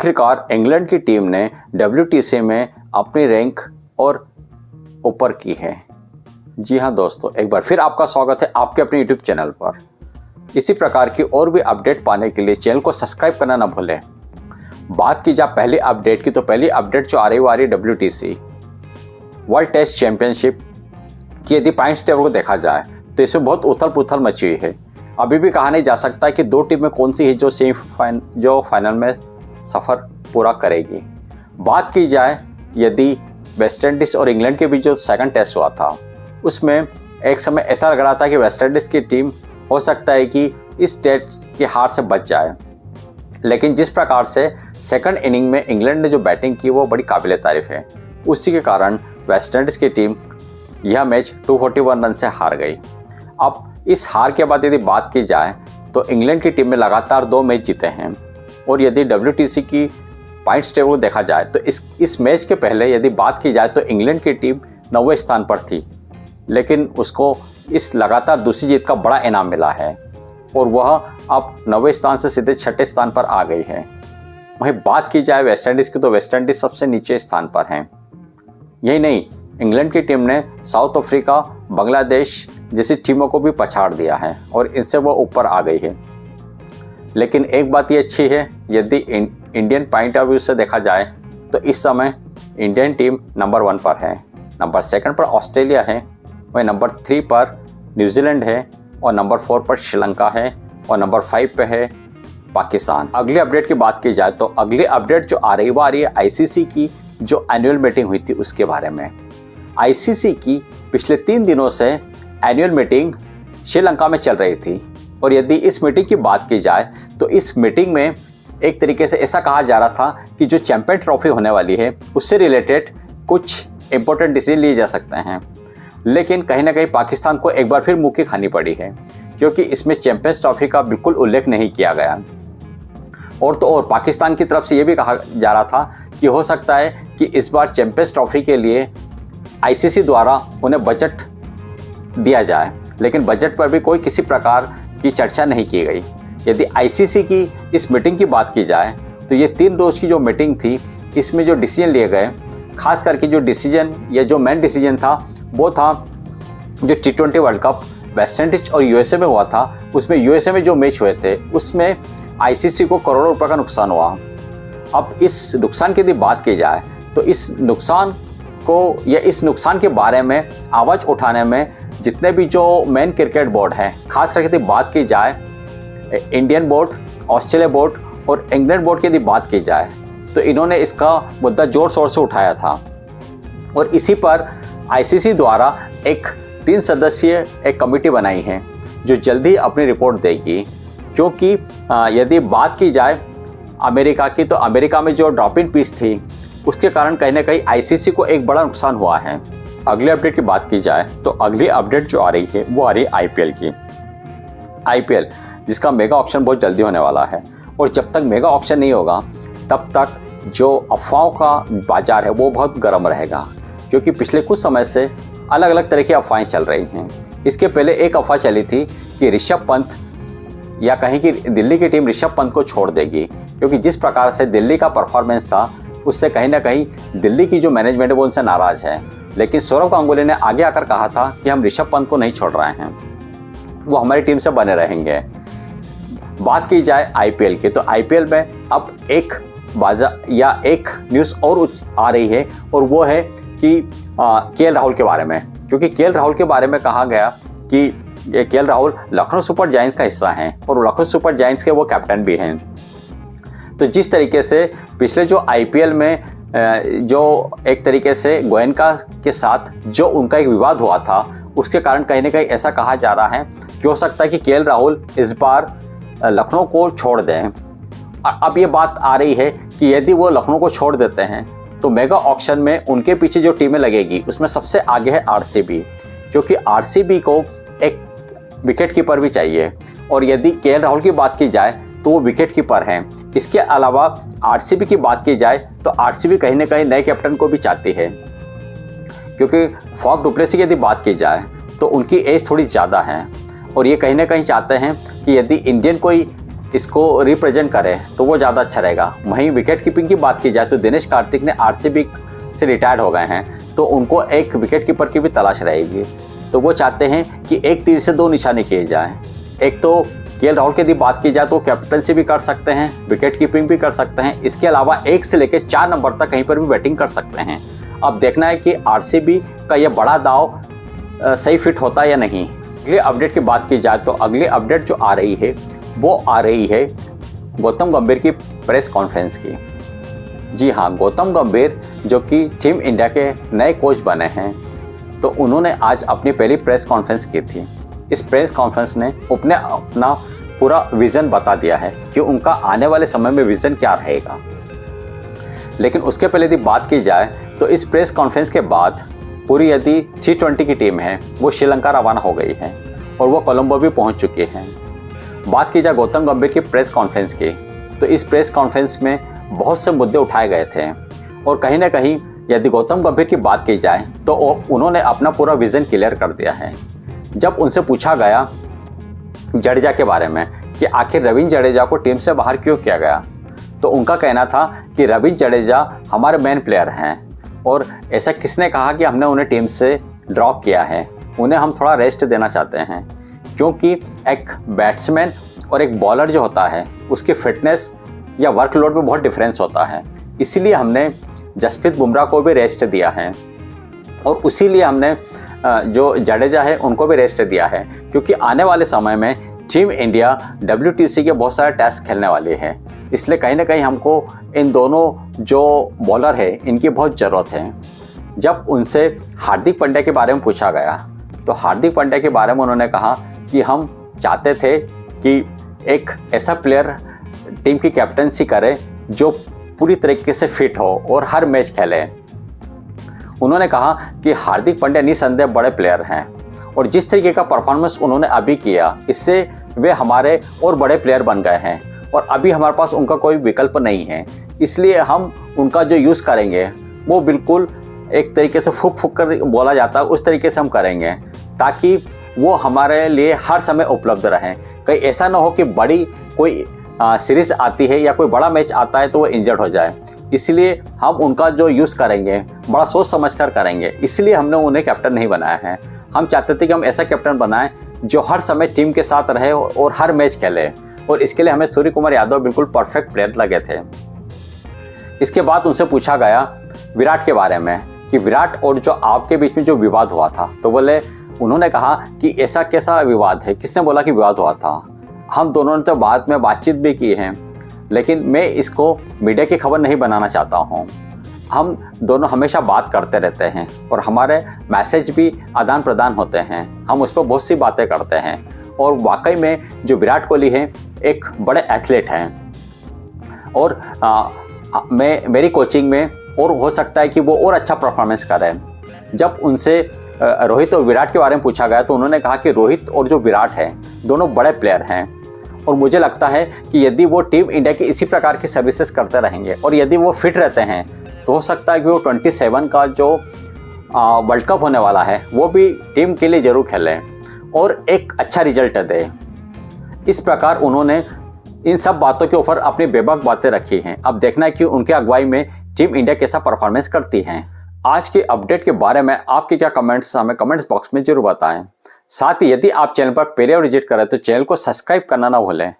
आखिरकार इंग्लैंड की टीम ने WTC में अपनी रैंक और ऊपर की है। जी हाँ दोस्तों, एक बार फिर आपका स्वागत है आपके अपने YouTube चैनल पर। इसी प्रकार की और भी अपडेट पाने के लिए चैनल को सब्सक्राइब करना ना भूलें। बात की जाए पहली अपडेट की, तो पहली अपडेट जो आ रही है WTC वर्ल्ड टेस्ट चैंपियनशिप की। यदि पॉइंट्स टेबल को देखा जाए तो इसमें बहुत उथल पुथल मची हुई है। अभी भी कहा नहीं जा सकता कि दो टीमें कौन सी है जो फाइनल में सफ़र पूरा करेगी। बात की जाए यदि वेस्ट इंडीज़ और इंग्लैंड के बीच जो सेकंड टेस्ट हुआ था, उसमें एक समय ऐसा लग रहा था कि वेस्ट इंडीज़ की टीम हो सकता है कि इस टेस्ट की हार से बच जाए, लेकिन जिस प्रकार से सेकंड इनिंग में इंग्लैंड ने जो बैटिंग की वो बड़ी काबिल तारीफ है। उसी के कारण वेस्ट इंडीज़ की टीम यह मैच 241 रन से हार गई। अब इस हार के बाद यदि बात की जाए तो इंग्लैंड की टीम में लगातार 2 मैच जीते हैं, और यदि WTC की पॉइंट्स टेबल को देखा जाए तो इस मैच के पहले यदि बात की जाए तो इंग्लैंड की टीम 9वें स्थान पर थी, लेकिन उसको इस लगातार दूसरी जीत का बड़ा इनाम मिला है और वह अब 9वें स्थान से सीधे 6ठे स्थान पर आ गई है। वहीं बात की जाए वेस्ट इंडीज़ की, तो वेस्ट इंडीज़ सबसे नीचे स्थान पर हैं। यही नहीं, इंग्लैंड की टीम ने साउथ अफ्रीका, बांग्लादेश जैसी टीमों को भी पछाड़ दिया है और इनसे वो ऊपर आ गई है। लेकिन एक बात ये अच्छी है, यदि इंडियन पॉइंट ऑफ व्यू से देखा जाए तो इस समय इंडियन टीम नंबर 1 पर है, नंबर 2 पर ऑस्ट्रेलिया है, वहीं नंबर 3 पर न्यूजीलैंड है, और नंबर 4 पर श्रीलंका है, और नंबर 5 पे है पाकिस्तान। अगली अपडेट की बात की जाए तो अगली अपडेट जो आ रही है ICC की जो एनुअल मीटिंग हुई थी उसके बारे में। ICC की पिछले 3 दिनों से एनुअल मीटिंग श्रीलंका में चल रही थी, और यदि इस मीटिंग की बात की जाए तो इस मीटिंग में एक तरीके से ऐसा कहा जा रहा था कि जो चैंपियन ट्रॉफी होने वाली है उससे रिलेटेड कुछ इंपॉर्टेंट डिसीजन लिए जा सकते हैं। लेकिन कहीं ना कहीं पाकिस्तान को एक बार फिर मुक्की खानी पड़ी है, क्योंकि इसमें चैंपियंस ट्रॉफी का बिल्कुल उल्लेख नहीं किया गया। और तो और पाकिस्तान की तरफ से ये भी कहा जा रहा था कि हो सकता है कि इस बार चैंपियंस ट्रॉफी के लिए ICC द्वारा उन्हें बजट दिया जाए, लेकिन बजट पर भी कोई किसी प्रकार की चर्चा नहीं की गई। यदि ICC की इस मीटिंग की बात की जाए तो ये 3 रोज़ की जो मीटिंग थी, इसमें जो डिसीजन लिए गए, खास करके जो डिसीजन या जो मेन डिसीजन था वो था जो T20 world cup West Indies और USA में हुआ था। उसमें USA में जो मैच हुए थे उसमें ICC को करोड़ों रुपए का नुकसान हुआ। अब इस नुकसान की यदि बात की जाए तो इस नुकसान को या इस नुकसान के बारे में आवाज़ उठाने में जितने भी जो मेन क्रिकेट बोर्ड हैं, खास करके यदि बात की जाए इंडियन बोर्ड, ऑस्ट्रेलिया बोर्ड और इंग्लैंड बोर्ड की यदि बात की जाए तो इन्होंने इसका मुद्दा जोर शोर से उठाया था, और इसी पर ICC द्वारा एक 3 सदस्यीय एक कमेटी बनाई है जो जल्दी अपनी रिपोर्ट देगी। क्योंकि यदि बात की जाए अमेरिका की, तो अमेरिका में जो ड्रॉप इन फीस थी उसके कारण कहीं ना कहीं ICC को एक बड़ा नुकसान हुआ है। अगली अपडेट की बात की जाए तो अगली अपडेट जो आ रही है वो आ रही है IPL की। IPL जिसका मेगा ऑक्शन बहुत जल्दी होने वाला है, और जब तक मेगा ऑक्शन नहीं होगा तब तक जो अफवाहों का बाजार है वो बहुत गर्म रहेगा, क्योंकि पिछले कुछ समय से अलग अलग तरह की अफवाहें चल रही हैं। इसके पहले एक अफवाह चली थी कि ऋषभ पंत या कहीं की दिल्ली की टीम ऋषभ पंत को छोड़ देगी, क्योंकि जिस प्रकार से दिल्ली का परफॉर्मेंस था उससे कहीं ना कहीं दिल्ली की जो मैनेजमेंट है वो उनसे नाराज़ है। लेकिन सौरव गांगुली ने आगे आकर कहा था कि हम ऋषभ पंत को नहीं छोड़ रहे हैं, वो हमारी टीम से बने रहेंगे। बात की जाए IPL की, तो IPL में अब एक एक न्यूज़ और आ रही है, और वो है कि KL राहुल के बारे में। क्योंकि KL राहुल के बारे में कहा गया कि KL Rahul Lucknow super giants का हिस्सा हैं और लखनऊ सुपर जायंट्स के वो कैप्टन भी हैं। तो जिस तरीके से पिछले जो IPL में जो एक तरीके से गोयनका के साथ जो उनका एक विवाद हुआ था, उसके कारण कहीं ना कहीं ऐसा कहा जा रहा है कि हो सकता है कि KL राहुल इस बार लखनऊ को छोड़ दें। अब ये बात आ रही है कि यदि वो लखनऊ को छोड़ देते हैं तो मेगा ऑक्शन में उनके पीछे जो टीमें लगेगी उसमें सबसे आगे है RCB, क्योंकि RCB को एक विकेट कीपर भी चाहिए, और यदि KL राहुल की बात की जाए तो वो विकेट कीपर हैं। इसके अलावा RCB की बात की जाए तो RCB कहीं ना कहीं नए कैप्टन को भी चाहती है, क्योंकि फॉफ डु प्लेसी की यदि बात की जाए तो उनकी एज थोड़ी ज़्यादा है, और ये कहीं ना कहीं चाहते हैं कि यदि इंडियन कोई इसको रिप्रेजेंट करे तो वो ज़्यादा अच्छा रहेगा। वहीं विकेट कीपिंग की बात की जाए तो दिनेश कार्तिक ने आरसीबी से रिटायर्ड हो गए हैं, तो उनको एक विकेट कीपर की भी तलाश रहेगी। तो वो चाहते हैं कि एक तीर से दो निशाने किए जाएं। एक तो केएल राहुल की यदि बात की जाए तो कैप्टनसी भी कर सकते हैं, विकेट कीपिंग भी कर सकते हैं, इसके अलावा 1 से लेकर 4 नंबर तक कहीं पर भी बैटिंग कर सकते हैं। अब देखना है कि आरसीबी का यह बड़ा दाव सही फिट होता है या नहीं। अगले अपडेट की बात की जाए तो अगली अपडेट जो आ रही है वो आ रही है गौतम गंभीर की प्रेस कॉन्फ्रेंस की। जी हाँ, गौतम गंभीर जो कि टीम इंडिया के नए कोच बने हैं, तो उन्होंने आज अपनी पहली प्रेस कॉन्फ्रेंस की थी। इस प्रेस कॉन्फ्रेंस ने अपना पूरा विज़न बता दिया है कि उनका आने वाले समय में विज़न क्या रहेगा। लेकिन उसके पहले यदि बात की जाए तो इस प्रेस कॉन्फ्रेंस के बाद पूरी यदि T20 की टीम है वो श्रीलंका रवाना हो गई है और वो कोलंबो भी पहुंच चुके हैं। बात की जाए गौतम गंभीर की प्रेस कॉन्फ्रेंस की, तो इस प्रेस कॉन्फ्रेंस में बहुत से मुद्दे उठाए गए थे और कहीं ना कहीं यदि गौतम गंभीर की बात की जाए तो उन्होंने अपना पूरा विज़न क्लियर कर दिया है। जब उनसे पूछा गया जडेजा के बारे में कि आखिर रवींद्र जडेजा को टीम से बाहर क्यों किया गया, तो उनका कहना था कि रवींद्र जडेजा हमारे मेन प्लेयर हैं और ऐसा किसने कहा कि हमने उन्हें टीम से ड्रॉप किया है, उन्हें हम थोड़ा रेस्ट देना चाहते हैं, क्योंकि एक बैट्समैन और एक बॉलर जो होता है उसकी फिटनेस या वर्कलोड में बहुत डिफरेंस होता है। इसीलिए हमने जसप्रीत बुमराह को भी रेस्ट दिया है और उसीलिए हमने जो जडेजा है उनको भी रेस्ट दिया है, क्योंकि आने वाले समय में टीम इंडिया WTC के बहुत सारे टेस्ट खेलने वाले हैं। इसलिए कहीं ना कहीं हमको इन दोनों जो बॉलर है इनकी बहुत ज़रूरत है। जब उनसे हार्दिक पांड्या के बारे में पूछा गया तो हार्दिक पांड्या के बारे में उन्होंने कहा कि हम चाहते थे कि एक ऐसा प्लेयर टीम की कैप्टनसी करे जो पूरी तरीके से फिट हो और हर मैच खेले। उन्होंने कहा कि हार्दिक पांड्या निसंदेह बड़े प्लेयर हैं और जिस तरीके का परफॉर्मेंस उन्होंने अभी किया इससे वे हमारे और बड़े प्लेयर बन गए हैं और अभी हमारे पास उनका कोई विकल्प नहीं है। इसलिए हम उनका जो यूज़ करेंगे वो बिल्कुल एक तरीके से फूक फूक कर बोला जाता है उस तरीके से हम करेंगे, ताकि वो हमारे लिए हर समय उपलब्ध रहें। कहीं ऐसा ना हो कि बड़ी कोई सीरीज़ आती है या कोई बड़ा मैच आता है तो वो इंजर्ड हो जाए। इसलिए हम उनका जो यूज़ करेंगे बड़ा सोच समझ कर करेंगे। इसलिए हमने उन्हें कैप्टन नहीं बनाया है। हम चाहते थे कि हम ऐसा कैप्टन बनाएं जो हर समय टीम के साथ रहे और हर मैच खेले, और इसके लिए हमें सूर्य कुमार यादव बिल्कुल परफेक्ट प्लेयर लगे थे। इसके बाद उनसे पूछा गया विराट के बारे में कि विराट और जो आपके बीच में जो विवाद हुआ था, तो उन्होंने कहा कि ऐसा कैसा विवाद है, किसने बोला कि विवाद हुआ था। हम दोनों ने तो बाद में बातचीत भी की है, लेकिन मैं इसको मीडिया की खबर नहीं बनाना चाहता हूँ। हम दोनों हमेशा बात करते रहते हैं और हमारे मैसेज भी आदान प्रदान होते हैं। हम उस पर बहुत सी बातें करते हैं और वाकई में जो विराट कोहली हैं एक बड़े एथलीट हैं और मेरी कोचिंग में और हो सकता है कि वो और अच्छा परफॉर्मेंस करें। जब उनसे रोहित और विराट के बारे में पूछा गया तो उन्होंने कहा कि रोहित और जो विराट है दोनों बड़े प्लेयर हैं और मुझे लगता है कि यदि वो टीम इंडिया की इसी प्रकार की सर्विसेज करते रहेंगे और यदि वो फिट रहते हैं तो हो सकता है कि वो 27 का जो वर्ल्ड कप होने वाला है वो भी टीम के लिए ज़रूर खेलें और एक अच्छा रिजल्ट दे। इस प्रकार उन्होंने इन सब बातों के ऊपर अपनी बेबाक बातें रखी हैं। अब देखना है कि उनके अगुवाई में टीम इंडिया कैसा परफॉर्मेंस करती है। आज के अपडेट के बारे में आपके क्या कमेंट्स हमें कमेंट्स बॉक्स में जरूर बताएं। साथ ही यदि आप चैनल पर पहले विजिट करें तो चैनल को सब्सक्राइब करना ना भूलें।